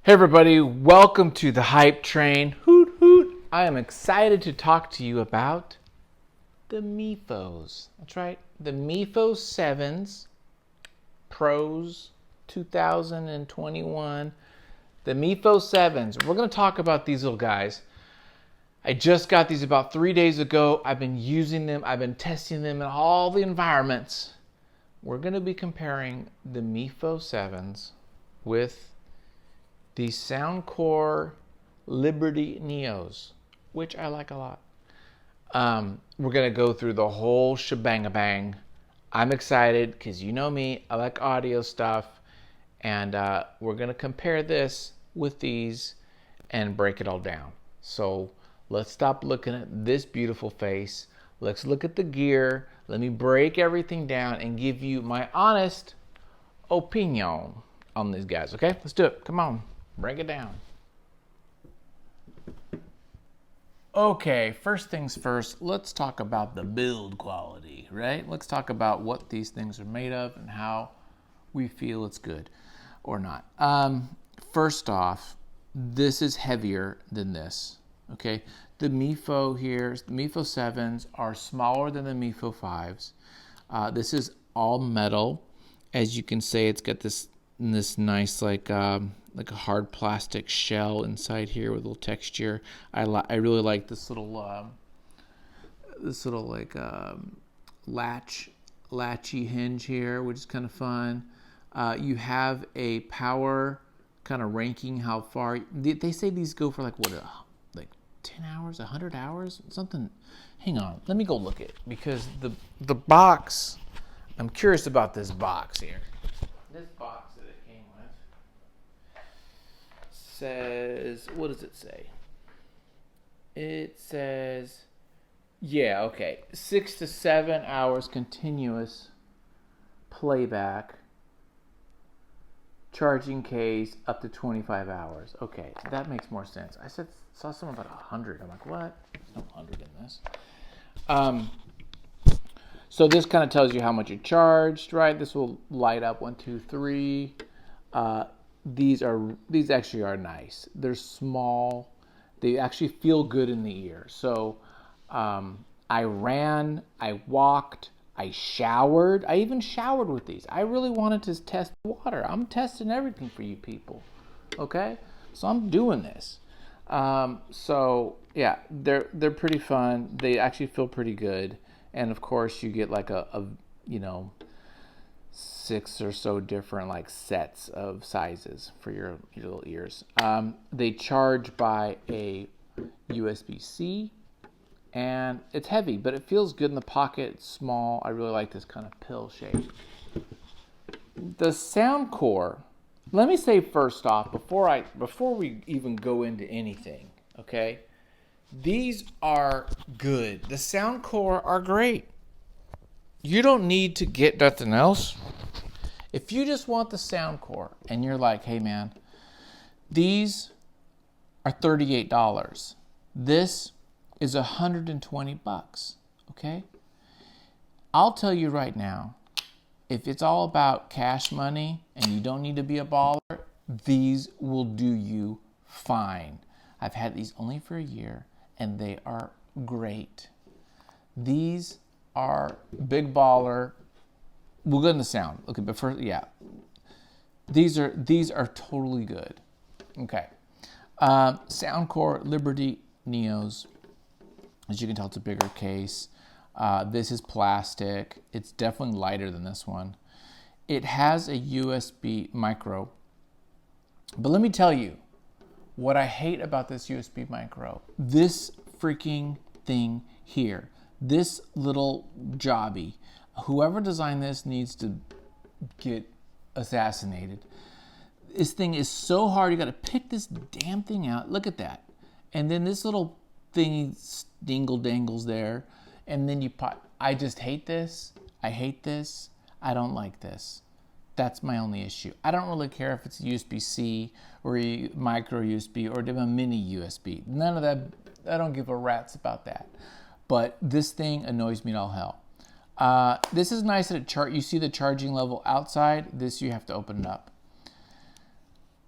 Hey everybody, welcome to the Hype Train. Hoot hoot. I am excited to talk to you about the Mifos. That's right, the Mifo 7s Pros 2021. The Mifo 7s. We're going to talk about these little guys. I just got these about 3 days ago. I've been using them. I've been testing them in all the environments. We're going to be comparing the Mifo 7s with the Soundcore Liberty Neos, which I like a lot. We're going to go through the whole shebang-a-bang. I'm excited because you know me, I like audio stuff. And we're going to compare this with these and break it all down. So let's stop looking at this beautiful face. Let's look at the gear. Let me break everything down and give you my honest opinion on these guys, okay? Let's do it. Come on. Break it down. Okay, first things first, let's talk about the build quality, right? Let's talk about what these things are made of and how we feel it's good or not. First off, this is heavier than this, okay? The Mifo here, the Mifo 7s are smaller than the Mifo 5s. This is all metal. As you can see, it's got this nice like a hard plastic shell inside here with a little texture. I really like this little latchy hinge here, which is kind of fun. You have a power kind of ranking how far they say these go for, like 10 hours, 100 hours, something. Hang on, let me go look at it because the box. I'm curious about this box here. This box says, what does it say? It says, yeah, okay, 6 to 7 hours continuous playback, charging case up to 25 hours. Okay, that makes more sense. I saw something about 100. I'm like, what? There's no 100 in this. So this kind of tells you how much you charged, right? This will light up 1, 2, 3. These actually are nice. They're small. They actually feel good in the ear. So I ran, I walked, I showered. I even showered with these. I really wanted to test water. I'm testing everything for you people. Okay? So I'm doing this. So yeah, they're pretty fun. They actually feel pretty good. And of course you get like a 6 or so different like sets of sizes for your little ears. They charge by a USB-C, and it's heavy, but it feels good in the pocket. It's small. I really like this kind of pill shape. The Soundcore. Let me say first off, before we even go into anything, okay? These are good. The Soundcore are great. You don't need to get nothing else. If you just want the Soundcore and you're like, hey man, these are $38. This is $120, okay? I'll tell you right now, if it's all about cash money and you don't need to be a baller, these will do you fine. I've had these only for a year and they are great. These are big baller. We'll go into sound. Okay, but first, yeah, these are totally good. Okay, Soundcore Liberty Neos. As you can tell, it's a bigger case. This is plastic. It's definitely lighter than this one. It has a USB micro. But let me tell you what I hate about this USB micro. This freaking thing here. This little jobby. Whoever designed this needs to get assassinated. This thing is so hard. You got to pick this damn thing out. Look at that. And then this little thing dingle dangles there. And then you pop. I just hate this. I hate this. I don't like this. That's my only issue. I don't really care if it's USB-C or a micro USB or a mini USB. None of that. I don't give a rat's about that. But this thing annoys me to all hell. This is nice that you see the charging level outside. This you have to open it up.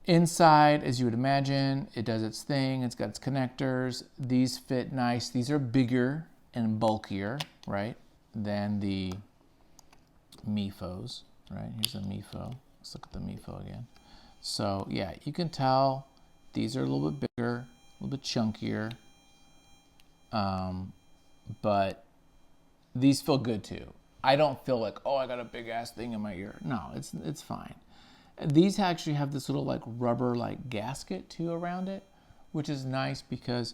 Inside, as you would imagine, it does its thing. It's got its connectors. These fit nice. These are bigger and bulkier, right, than the Mifos, right? Here's a Mifo. Let's look at the Mifo again. So, yeah, you can tell these are a little bit bigger, a little bit chunkier, but these feel good too. I don't feel like, oh, I got a big ass thing in my ear. No, it's fine. These actually have this little like rubber like gasket too around it, which is nice because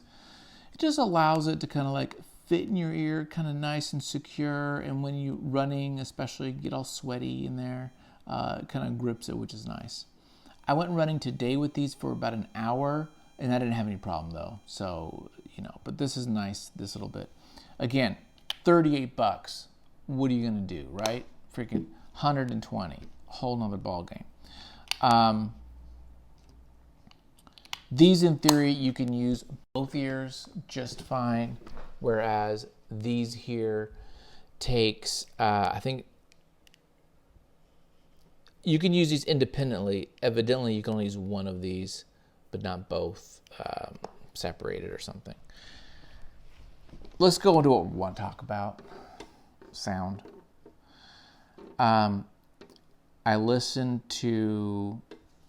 it just allows it to kind of like fit in your ear kind of nice and secure. And when you're running, especially, get all sweaty in there, it kind of grips it, which is nice. I went running today with these for about an hour and I didn't have any problem though. So, but this is nice, this little bit. Again, $38. What are you going to do, right? Freaking 120, whole nother ball game. These, in theory, you can use both ears just fine, whereas these here takes, I think, you can use these independently. Evidently, you can only use one of these, but not both separated or something. Let's go into what we want to talk about, sound. I listened to,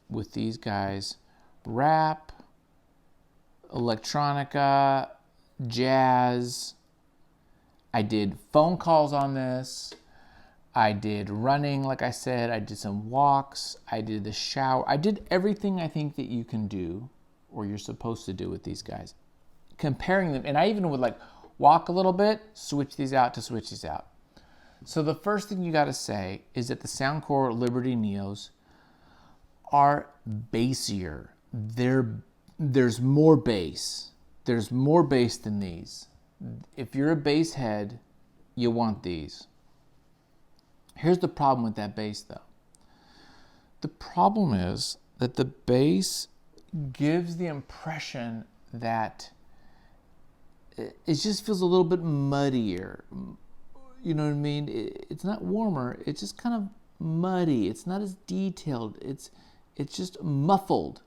with these guys, rap, electronica, jazz. I did phone calls on this. I did running, like I said. I did some walks. I did the shower. I did everything I think that you can do or you're supposed to do with these guys. Comparing them, and I even would like walk a little bit, switch these out to switch these out. So the first thing you got to say is that the Soundcore Liberty Neos are bassier. There's more bass. There's more bass than these. If you're a bass head, you want these. Here's the problem with that bass though. The problem is that the bass gives the impression that it just feels a little bit muddier. You know what I mean? It's not warmer. It's just kind of muddy. It's not as detailed. It's just muffled.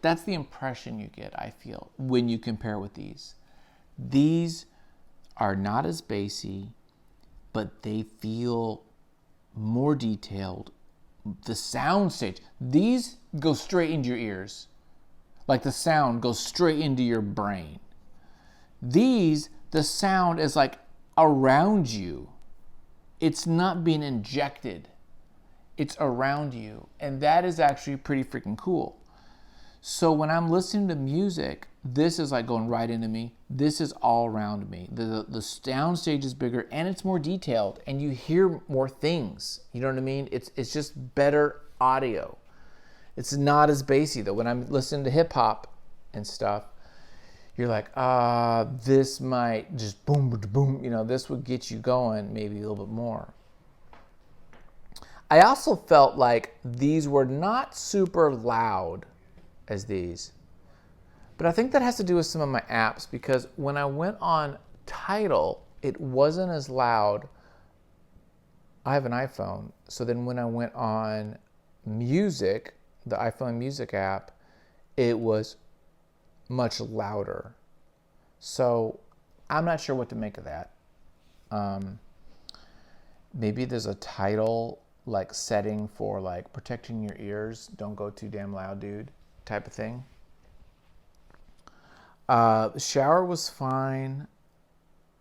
That's the impression you get, I feel, when you compare with these. These are not as bassy, but they feel more detailed. The sound stage, these go straight into your ears. Like the sound goes straight into your brain. These, the sound is like around you. It's not being injected. It's around you. And that is actually pretty freaking cool. So when I'm listening to music, this is like going right into me. This is all around me. The sound stage is bigger and it's more detailed and you hear more things. You know what I mean? It's just better audio. It's not as bassy though. When I'm listening to hip hop and stuff, you're like, this might just boom, boom, this would get you going maybe a little bit more. I also felt like these were not super loud as these. But I think that has to do with some of my apps because when I went on Tidal, it wasn't as loud. I have an iPhone. So then when I went on Music, the iPhone Music app, it was much louder. So I'm not sure what to make of that. Maybe there's a Tidal like setting for like protecting your ears. Don't go too damn loud, dude, type of thing. The shower was fine.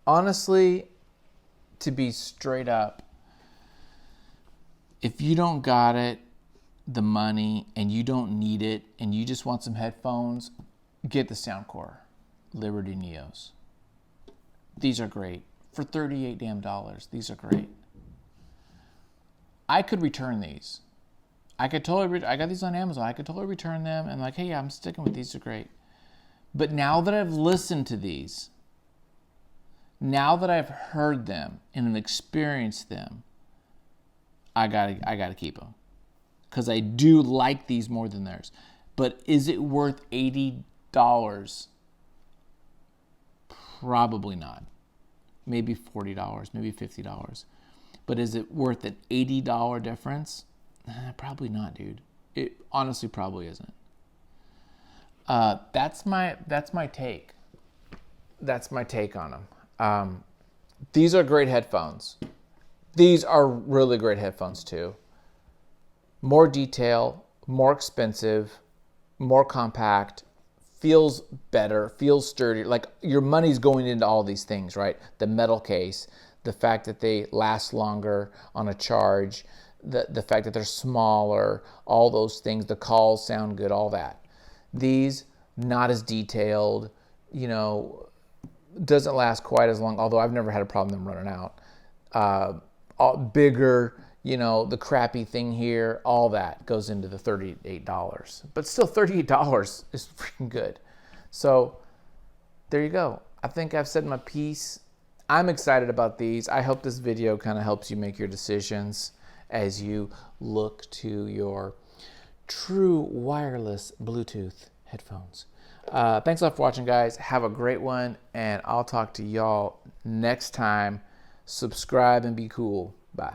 Honestly, to be straight up, if you don't got it, the money, and you don't need it, and you just want some headphones, get the Soundcore Liberty Neos. These are great. For $38 damn dollars, these are great. I could return these. I got these on Amazon. I could totally return them and like, hey, yeah, I'm sticking with these. Are great. But now that I've listened to these, now that I've heard them and have experienced them, I gotta keep them because I do like these more than theirs. But is it worth $80? Probably not. Maybe $40, maybe $50. But is it worth an $80 difference? Probably not, dude. It honestly probably isn't. That's my take. That's my take on them. These are great headphones. These are really great headphones too. More detail, more expensive, more compact, feels better, feels sturdier. Like your money's going into all these things, right? The metal case, the fact that they last longer on a charge, the fact that they're smaller, all those things, the calls sound good, all that. These, not as detailed, you know, doesn't last quite as long, although I've never had a problem them running out. Bigger, you know, the crappy thing here, all that goes into the $38. But still, $38 is freaking good. So there you go. I think I've said my piece. I'm excited about these. I hope this video kind of helps you make your decisions as you look to your true wireless Bluetooth headphones. Thanks a lot for watching, guys. Have a great one, and I'll talk to y'all next time. Subscribe and be cool. Bye.